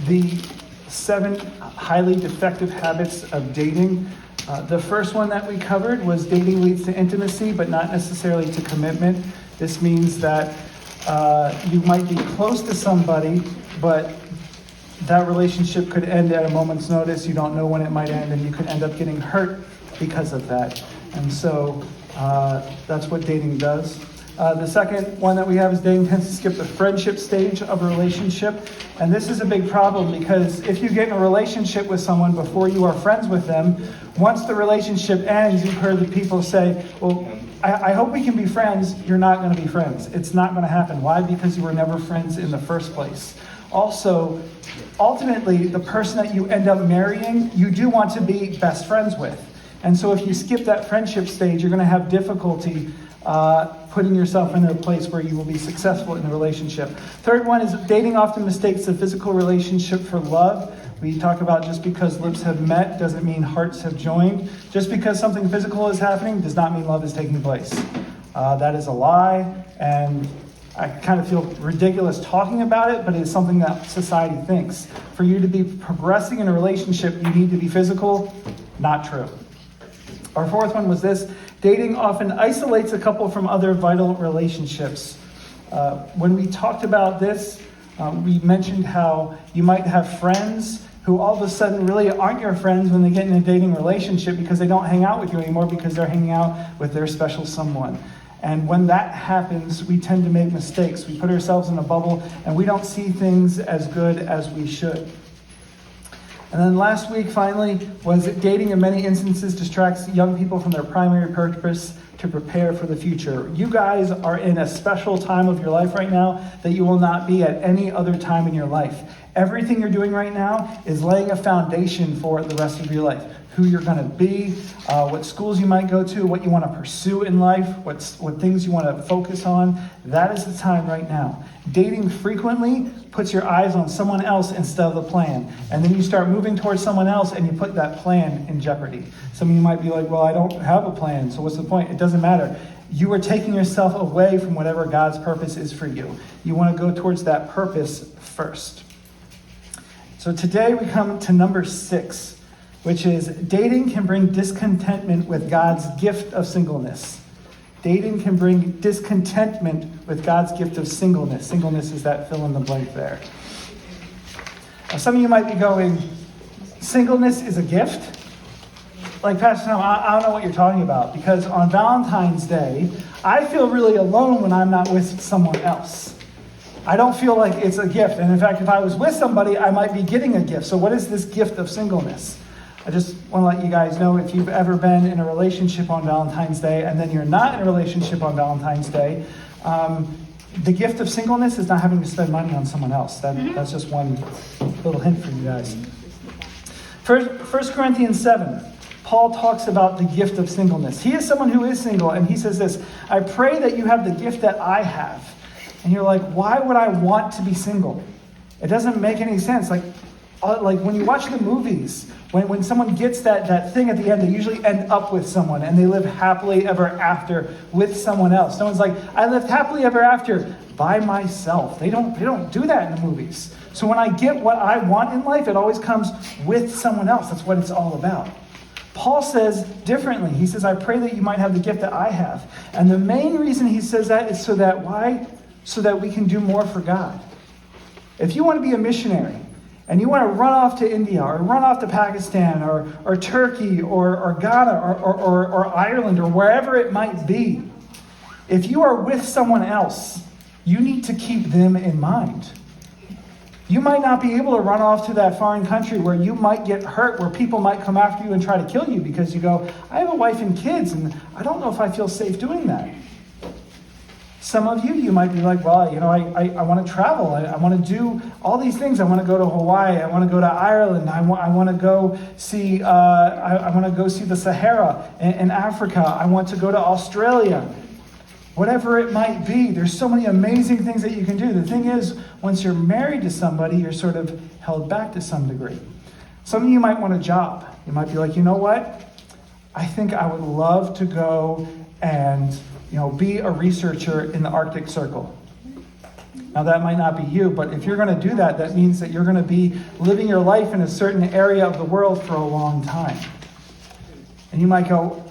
the 7 highly defective habits of dating. The first one that we covered was dating leads to intimacy, but not necessarily to commitment. This means that you might be close to somebody, but that relationship could end at a moment's notice. You don't know when it might end, and you could end up getting hurt because of that. And so that's what dating does. The second one that we have is dating tends to skip the friendship stage of a relationship. And this is a big problem because if you get in a relationship with someone before you are friends with them, once the relationship ends, you've heard the people say, well, I hope we can be friends. You're not going to be friends. It's not going to happen. Why? Because you were never friends in the first place. Also, ultimately, the person that you end up marrying, you do want to be best friends with. And so if you skip that friendship stage, you're going to have difficulty putting yourself in a place where you will be successful in the relationship. Third one is dating often mistakes the physical relationship for love. We talk about just because lips have met doesn't mean hearts have joined. Just because something physical is happening does not mean love is taking place. That is a lie, and I kind of feel ridiculous talking about it, but it's something that society thinks. For you to be progressing in a relationship, you need to be physical. Not true. Our fourth one was this: dating often isolates a couple from other vital relationships. When we talked about this, we mentioned how you might have friends who all of a sudden really aren't your friends when they get in a dating relationship because they don't hang out with you anymore because they're hanging out with their special someone. And when that happens, we tend to make mistakes. We put ourselves in a bubble and we don't see things as good as we should. And then last week, finally, was dating in many instances distracts young people from their primary purpose to prepare for the future. You guys are in a special time of your life right now that you will not be at any other time in your life. Everything you're doing right now is laying a foundation for the rest of your life. Who you're going to be, what schools you might go to, what you want to pursue in life, what things you want to focus on. That is the time right now. Dating frequently puts your eyes on someone else instead of the plan. And then you start moving towards someone else and you put that plan in jeopardy. Some of you might be like, well, I don't have a plan, so what's the point? It doesn't matter. You are taking yourself away from whatever God's purpose is for you. You want to go towards that purpose first. So today we come to number 6, which is dating can bring discontentment with God's gift of singleness. Dating can bring discontentment with God's gift of singleness. Singleness is that fill in the blank there. Now, some of you might be going, singleness is a gift? Like, Pastor Tom, I don't know what you're talking about, because on Valentine's Day, I feel really alone when I'm not with someone else. I don't feel like it's a gift. And in fact, if I was with somebody, I might be getting a gift. So what is this gift of singleness? I just want to let you guys know, if you've ever been in a relationship on Valentine's Day and then you're not in a relationship on Valentine's Day, the gift of singleness is not having to spend money on someone else. That's just one little hint for you guys. 1 Corinthians 7, Paul talks about the gift of singleness. He is someone who is single, and he says this: I pray that you have the gift that I have. And you're like, why would I want to be single? It doesn't make any sense. Like when you watch the movies, when someone gets that thing at the end, they usually end up with someone and they live happily ever after with someone else. Someone's like, I lived happily ever after by myself. They don't do that in the movies. So when I get what I want in life, it always comes with someone else. That's what it's all about. Paul says differently. He says, I pray that you might have the gift that I have. And the main reason he says that is so that we can do more for God. If you want to be a missionary and you want to run off to India or run off to Pakistan or Turkey or Ghana or Ireland or wherever it might be, if you are with someone else, you need to keep them in mind. You might not be able to run off to that foreign country where you might get hurt, where people might come after you and try to kill you because you go, I have a wife and kids and I don't know if I feel safe doing that. Some of you might be like, well, I want to travel. I want to do all these things. I want to go to Hawaii. I want to go to Ireland. I want to go see. I want to go see the Sahara in Africa. I want to go to Australia. Whatever it might be, there's so many amazing things that you can do. The thing is, once you're married to somebody, you're sort of held back to some degree. Some of you might want a job. You might be like, you know what? I think I would love to go and be a researcher in the Arctic Circle. Now that might not be you, but if you're going to do that, that means that you're going to be living your life in a certain area of the world for a long time. And you might go,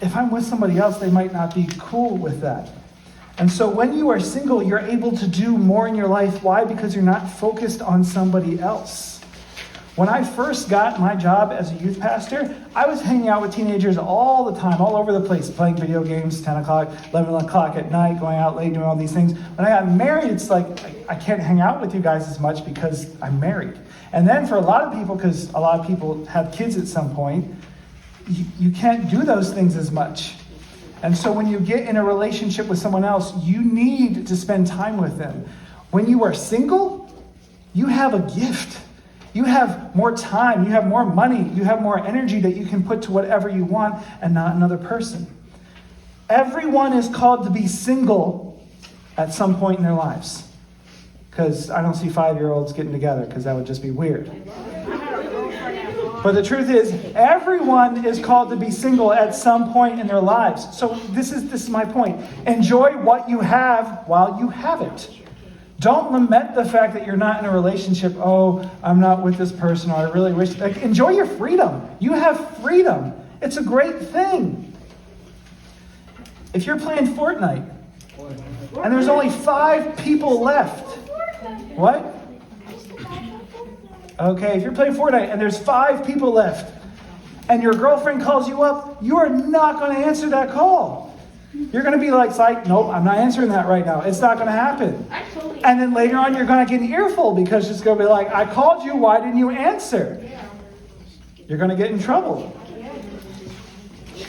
if I'm with somebody else, they might not be cool with that. And so when you are single, you're able to do more in your life. Why? Because you're not focused on somebody else. When I first got my job as a youth pastor, I was hanging out with teenagers all the time, all over the place, playing video games, 10 o'clock, 11 o'clock at night, going out late, doing all these things. When I got married, it's like, I can't hang out with you guys as much because I'm married. And then for a lot of people, because a lot of people have kids at some point, you can't do those things as much. And so when you get in a relationship with someone else, you need to spend time with them. When you are single, you have a gift. You have more time, you have more money, you have more energy that you can put to whatever you want and not another person. Everyone is called to be single at some point in their lives. Because I don't see 5-year-olds getting together, because that would just be weird. But the truth is, everyone is called to be single at some point in their lives. So this is my point. Enjoy what you have while you have it. Don't lament the fact that you're not in a relationship. Oh, I'm not with this person, or I really wish. Like, enjoy your freedom. You have freedom. It's a great thing. If you're playing Fortnite and there's only 5 people left. What? Okay, if you're playing Fortnite and there's 5 people left and your girlfriend calls you up, you are not going to answer that call. You're going to be like, nope, I'm not answering that right now. It's not going to happen. And then later on, you're going to get an earful because it's going to be like, I called you, why didn't you answer? You're going to get in trouble.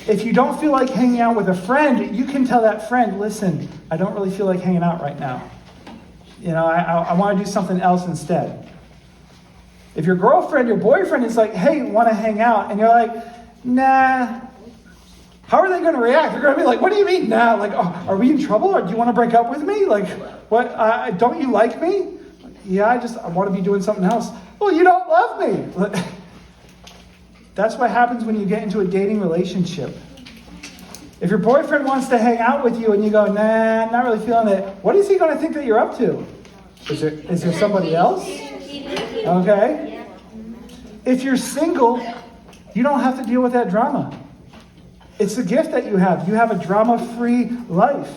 If you don't feel like hanging out with a friend, you can tell that friend, listen, I don't really feel like hanging out right now. I want to do something else instead. If your girlfriend, your boyfriend is like, hey, want to hang out? And you're like, nah. How are they going to react? They're going to be like, what do you mean nah? Like, oh, are we in trouble? Or do you want to break up with me? Like, what? Don't you like me? Yeah, I want to be doing something else. Well, you don't love me. That's what happens when you get into a dating relationship. If your boyfriend wants to hang out with you and you go, nah, I'm not really feeling it, what is he going to think that you're up to? Is there somebody else? Okay. If you're single, you don't have to deal with that drama. It's a gift that you have. You have a drama-free life.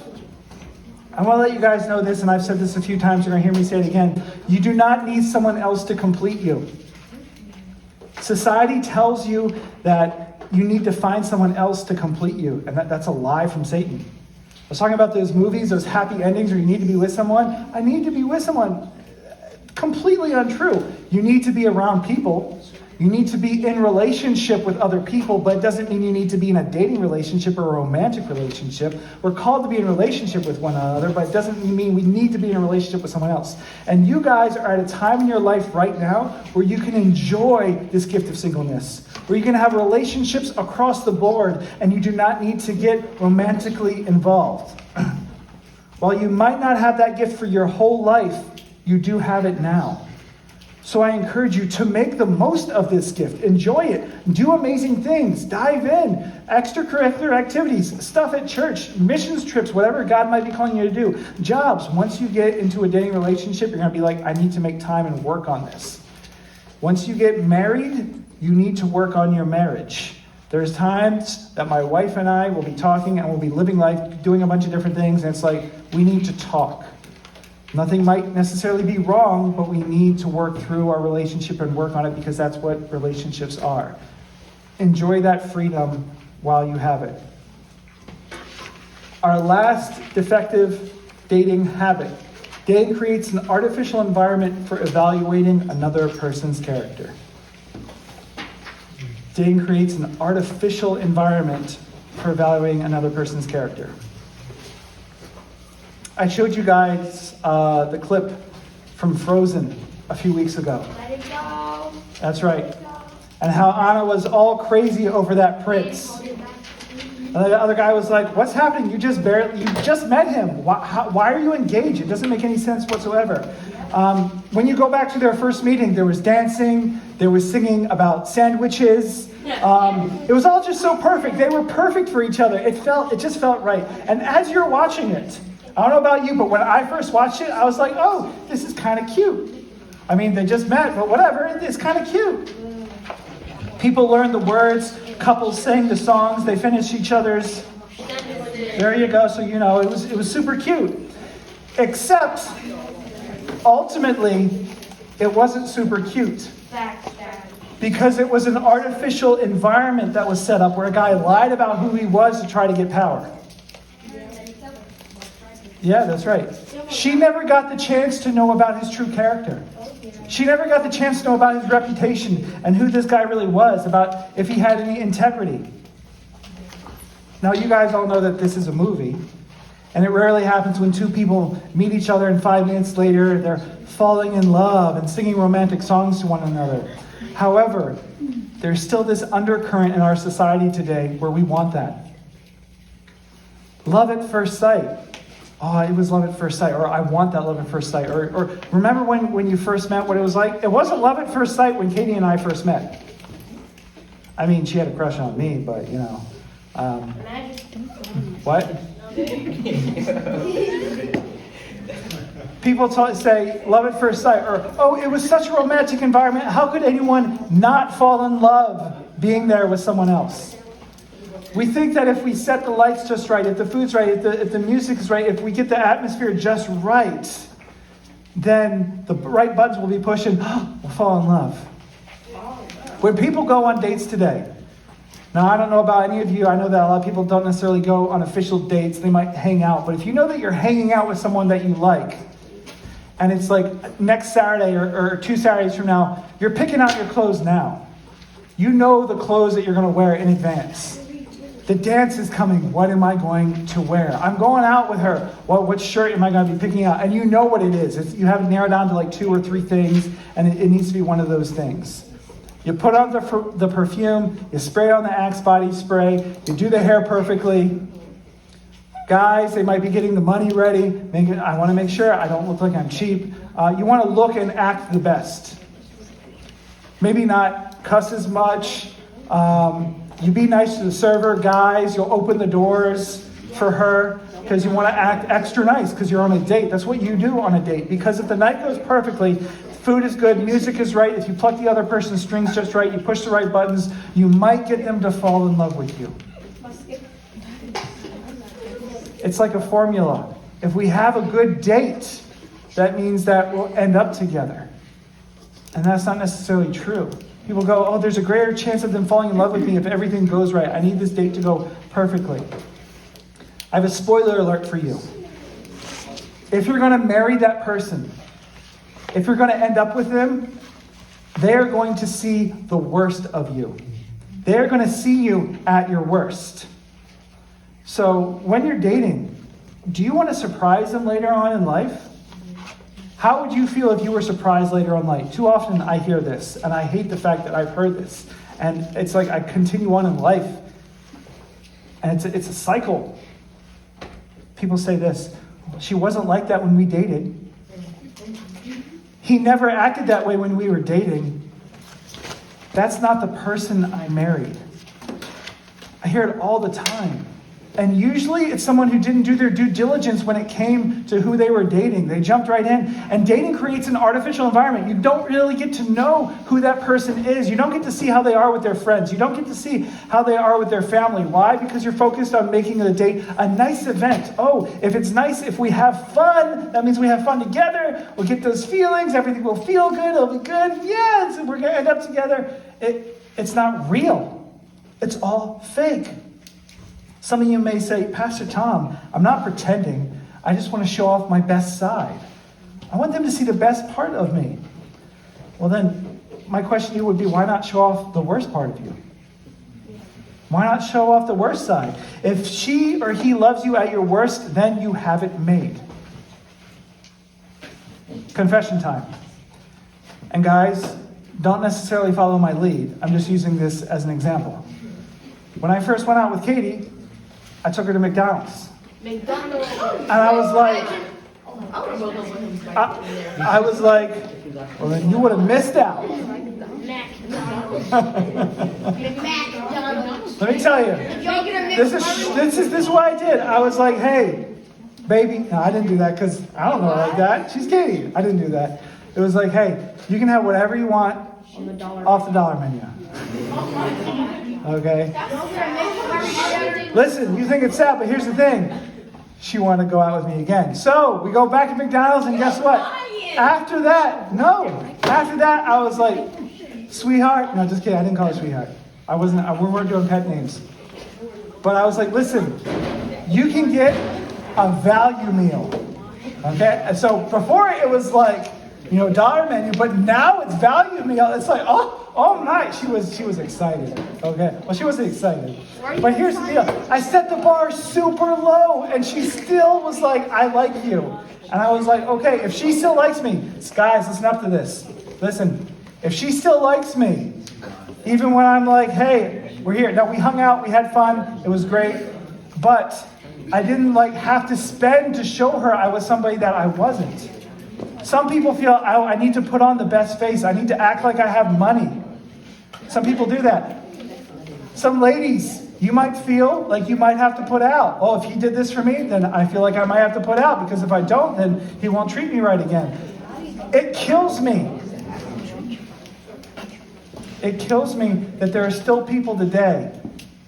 I want to let you guys know this, and I've said this a few times. You're going to hear me say it again. You do not need someone else to complete you. Society tells you that you need to find someone else to complete you, and that's a lie from Satan. I was talking about those movies, those happy endings where you need to be with someone. I need to be with someone. Completely untrue. You need to be around people. You need to be in relationship with other people, but it doesn't mean you need to be in a dating relationship or a romantic relationship. We're called to be in a relationship with one another, but it doesn't mean we need to be in a relationship with someone else. And you guys are at a time in your life right now where you can enjoy this gift of singleness, where you can have relationships across the board, and you do not need to get romantically involved. While you might not have that gift for your whole life, you do have it now. So I encourage you to make the most of this gift. Enjoy it. Do amazing things. Dive in. Extracurricular activities, stuff at church, missions trips, whatever God might be calling you to do. Jobs. Once you get into a dating relationship, you're going to be like, I need to make time and work on this. Once you get married, you need to work on your marriage. There's times that my wife and I will be talking and we'll be living life, doing a bunch of different things, and it's like, we need to talk. Nothing might necessarily be wrong, but we need to work through our relationship and work on it because that's what relationships are. Enjoy that freedom while you have it. Our last defective dating habit. Dating creates an artificial environment for evaluating another person's character. Dating creates an artificial environment for evaluating another person's character. I showed you guys the clip from Frozen a few weeks ago. Let it go. That's right. And how Anna was all crazy over that prince. And the other guy was like, what's happening? You just met him. Why are you engaged? It doesn't make any sense whatsoever. When you go back to their first meeting, there was dancing, there was singing about sandwiches. It was all just so perfect. They were perfect for each other. It just felt right. And as you're watching it, I don't know about you, but when I first watched it, I was like, oh, this is kind of cute. I mean, they just met, but whatever, it's kind of cute. People learn the words, couples sang the songs, they finished each other's. There you go. So, it was super cute. Except, ultimately, it wasn't super cute. Because it was an artificial environment that was set up where a guy lied about who he was to try to get power. Yeah, that's right. She never got the chance to know about his true character. She never got the chance to know about his reputation and who this guy really was, about if he had any integrity. Now, you guys all know that this is a movie, and it rarely happens when two people meet each other and 5 minutes later they're falling in love and singing romantic songs to one another. However, there's still this undercurrent in our society today where we want that. Love at first sight. Oh, it was love at first sight, or I want that love at first sight. Or remember when you first met, what it was like? It wasn't love at first sight when Katie and I first met. I mean, she had a crush on me, but, what? People say love at first sight, or, oh, it was such a romantic environment. How could anyone not fall in love being there with someone else? We think that if we set the lights just right, if the food's right, if the music is right, if we get the atmosphere just right, then the right buttons will be pushed and we'll fall in love. When people go on dates today, now I don't know about any of you, I know that a lot of people don't necessarily go on official dates, they might hang out, but if you know that you're hanging out with someone that you like, and it's like next Saturday or 2 Saturdays from now, you're picking out your clothes now. You know the clothes that you're going to wear in advance. The dance is coming. What am I going to wear? I'm going out with her. Well, what shirt am I going to be picking out? And you know what it is. You have it narrowed down to like 2 or 3 things, and it needs to be one of those things. You put on the perfume, you spray on the Axe body spray, you do the hair perfectly. Guys, they might be getting the money ready. I want to make sure I don't look like I'm cheap. You want to look and act the best. Maybe not cuss as much. You be nice to the server. Guys, you'll open the doors for her because you want to act extra nice because you're on a date. That's what you do on a date. Because if the night goes perfectly, food is good, music is right, if you pluck the other person's strings just right, you push the right buttons, you might get them to fall in love with you. It's like a formula. If we have a good date, that means that we'll end up together. And that's not necessarily true. People go, oh, there's a greater chance of them falling in love with me if everything goes right. I need this date to go perfectly. I have a spoiler alert for you. If you're going to marry that person, if you're going to end up with them, they're going to see the worst of you. They're going to see you at your worst. So when you're dating, do you want to surprise them later on in life? How would you feel if you were surprised later on in life? Too often I hear this, and I hate the fact that I've heard this. And it's like I continue on in life, and it's a cycle. People say this, she wasn't like that when we dated. He never acted that way when we were dating. That's not the person I married. I hear it all the time. And usually it's someone who didn't do their due diligence when it came to who they were dating. They jumped right in. And dating creates an artificial environment. You don't really get to know who that person is. You don't get to see how they are with their friends. You don't get to see how they are with their family. Why? Because you're focused on making the date a nice event. Oh, if it's nice, if we have fun, that means we have fun together. We'll get those feelings. Everything will feel good. It'll be good. Yes, we're going to end up together. It's not real. It's all fake. Some of you may say, Pastor Tom, I'm not pretending. I just want to show off my best side. I want them to see the best part of me. Well then, my question to you would be, why not show off the worst part of you? Why not show off the worst side? If she or he loves you at your worst, then you have it made. Confession time. And guys, don't necessarily follow my lead. I'm just using this as an example. When I first went out with Katie, I took her to McDonald's. And I was like, well, then you would have missed out. Let me tell you, this is what I did. I was like, hey, baby, no, I didn't do that because I don't know her like that. She's Katie. I didn't do that. It was like, hey, you can have whatever you want off the dollar menu. Okay? Listen, you think it's sad, but here's the thing. She wanted to go out with me again. So we go back to McDonald's, and guess what? After that, I was like, sweetheart. No, just kidding. I didn't call her sweetheart. We weren't doing pet names. But I was like, listen, you can get a value meal. Okay? And so before it was like, dollar menu, but now it's value meal. It's like, all night she was excited. Okay? Well, she wasn't excited. But here's the deal. I set the bar super low, and she still was like, I like you. And I was like, okay, if she still likes me, guys, listen up to this. Listen, if she still likes me, even when I'm like, hey, we're here. Now, we hung out, we had fun, it was great, but I didn't have to spend to show her I was somebody that I wasn't. Some people feel I need to put on the best face. I need to act like I have money. Some people do that. Some ladies, you might feel like you might have to put out. Oh, if he did this for me, then I feel like I might have to put out, because if I don't, then he won't treat me right again. It kills me. It kills me that there are still people today.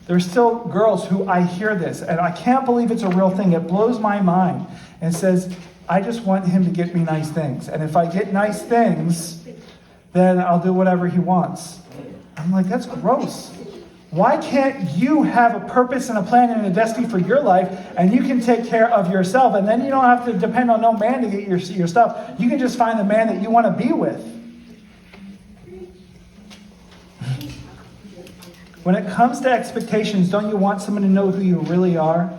There are still girls who I hear this, and I can't believe it's a real thing. It blows my mind. And it says, I just want him to get me nice things. And if I get nice things, then I'll do whatever he wants. I'm like, that's gross. Why can't you have a purpose and a plan and a destiny for your life, and you can take care of yourself, and then you don't have to depend on no man to get your stuff. You can just find the man that you want to be with. When it comes to expectations, don't you want someone to know who you really are?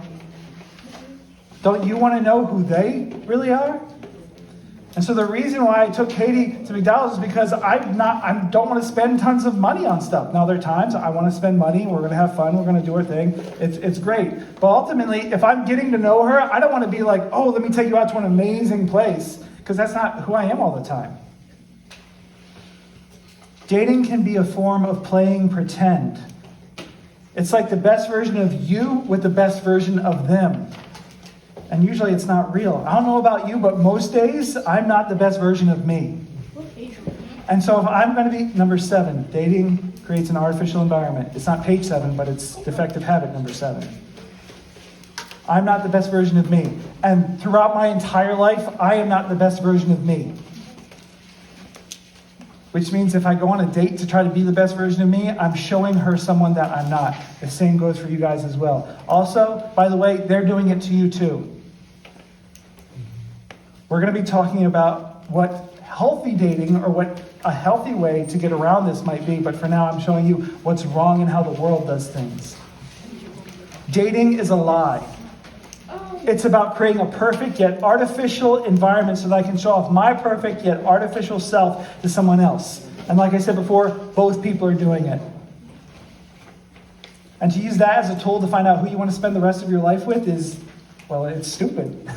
Don't you want to know who they really are? And so the reason why I took Katie to McDonald's is because I don't want to spend tons of money on stuff. Now, there are times I want to spend money. We're going to have fun. We're going to do our thing. It's great. But ultimately, if I'm getting to know her, I don't want to be like, oh, let me take you out to an amazing place, because that's not who I am all the time. Dating can be a form of playing pretend. It's like the best version of you with the best version of them. And usually it's not real. I don't know about you, but most days I'm not the best version of me. And so if I'm going to be number 7, dating creates an artificial environment. It's not page 7, but it's defective habit number 7. I'm not the best version of me. And throughout my entire life, I am not the best version of me. Which means if I go on a date to try to be the best version of me, I'm showing her someone that I'm not. The same goes for you guys as well. Also, by the way, they're doing it to you too. We're going to be talking about what healthy dating, or what a healthy way to get around this might be. But for now, I'm showing you what's wrong and how the world does things. Dating is a lie. It's about creating a perfect yet artificial environment so that I can show off my perfect yet artificial self to someone else. And like I said before, both people are doing it. And to use that as a tool to find out who you want to spend the rest of your life with is, well, it's stupid.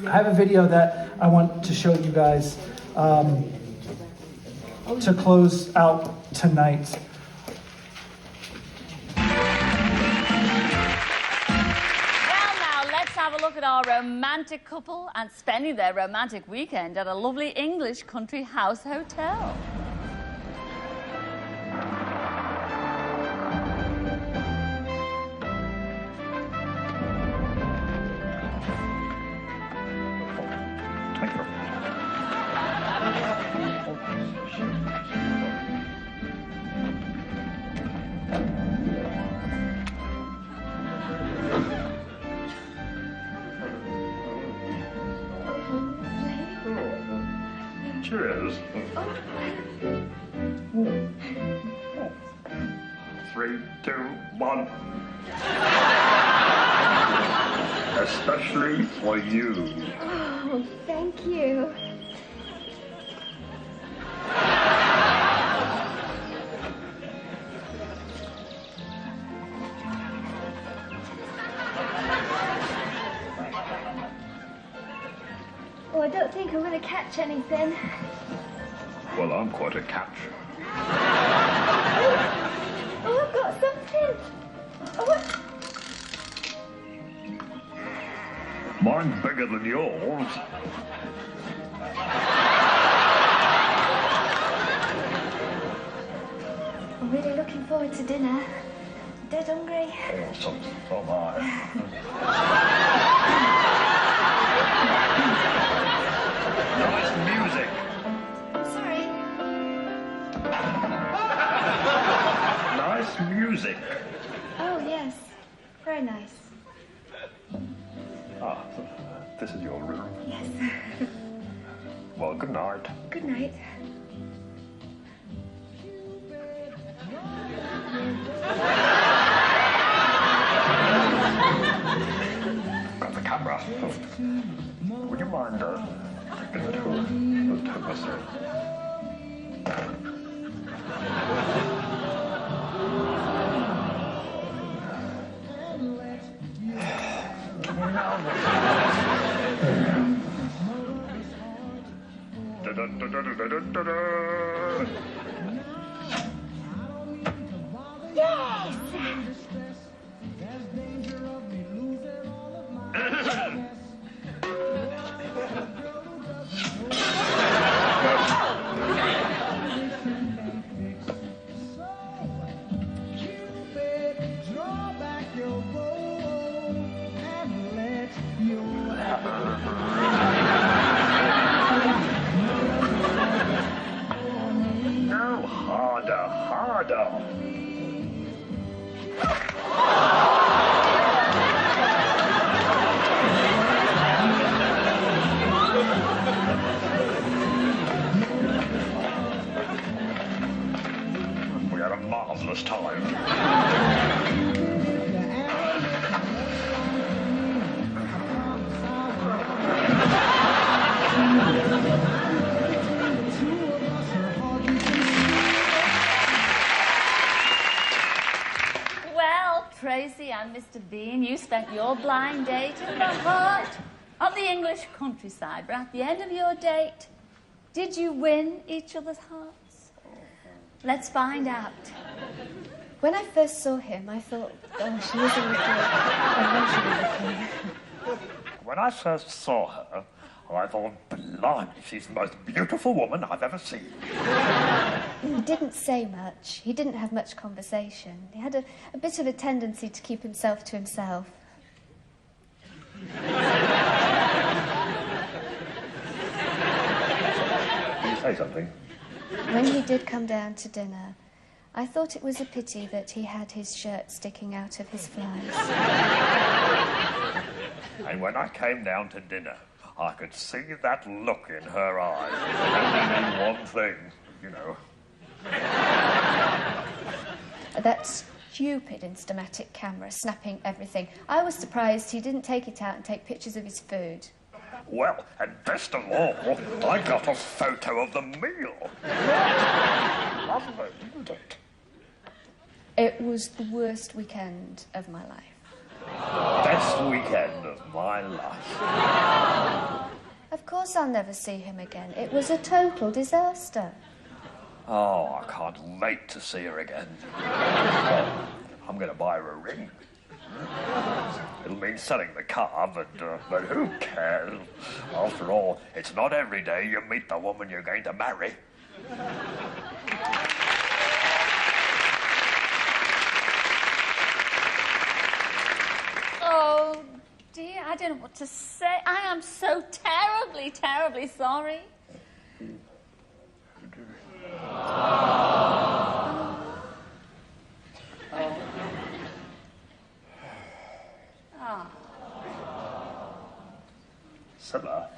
I have a video that I want to show you guys to close out tonight. Have a look at our romantic couple and spending their romantic weekend at a lovely English country house hotel. Cheers. 3, 2, 1. Especially for you. Oh, thank you. Oh, I don't think I'm going to catch anything. Well, I'm quite a catch. Oh, I've got something. Oh, what? Mine's bigger than yours. I'm really looking forward to dinner. Dead hungry. Awesome. So am I. Nice music. Sorry. Nice music. Oh, yes. Very nice. Ah, this is your room. Yes. Well, good night. Good night. Got the camera. Would you mind taking the two of us in? Yes! No, harder, harder. We had a marvelous time. Well, Tracy and Mr. Bean, you spent your blind date in the heart of the English countryside. But at the end of your date, did you win each other's hearts? Let's find out. When I first saw him, I thought, oh, she is a little emotional. When I first saw her, I thought, blimey, she's the most beautiful woman I've ever seen. He didn't say much. He didn't have much conversation. He had a bit of a tendency to keep himself to himself. Can you say something? When he did come down to dinner, I thought it was a pity that he had his shirt sticking out of his flies. And when I came down to dinner, I could see that look in her eyes. And only one thing, you know. That stupid Instamatic camera snapping everything. I was surprised he didn't take it out and take pictures of his food. Well, and best of all, I got a photo of the meal. Lovely, isn't it? It was the worst weekend of my life. Best weekend of my life. Of course I'll never see him again. It was a total disaster. Oh, I can't wait to see her again. Well, I'm going to buy her a ring. It'll mean selling the car, but who cares? After all, it's not every day you meet the woman you're going to marry. Oh, dear, I don't know what to say. I am so terribly, terribly sorry. Silla.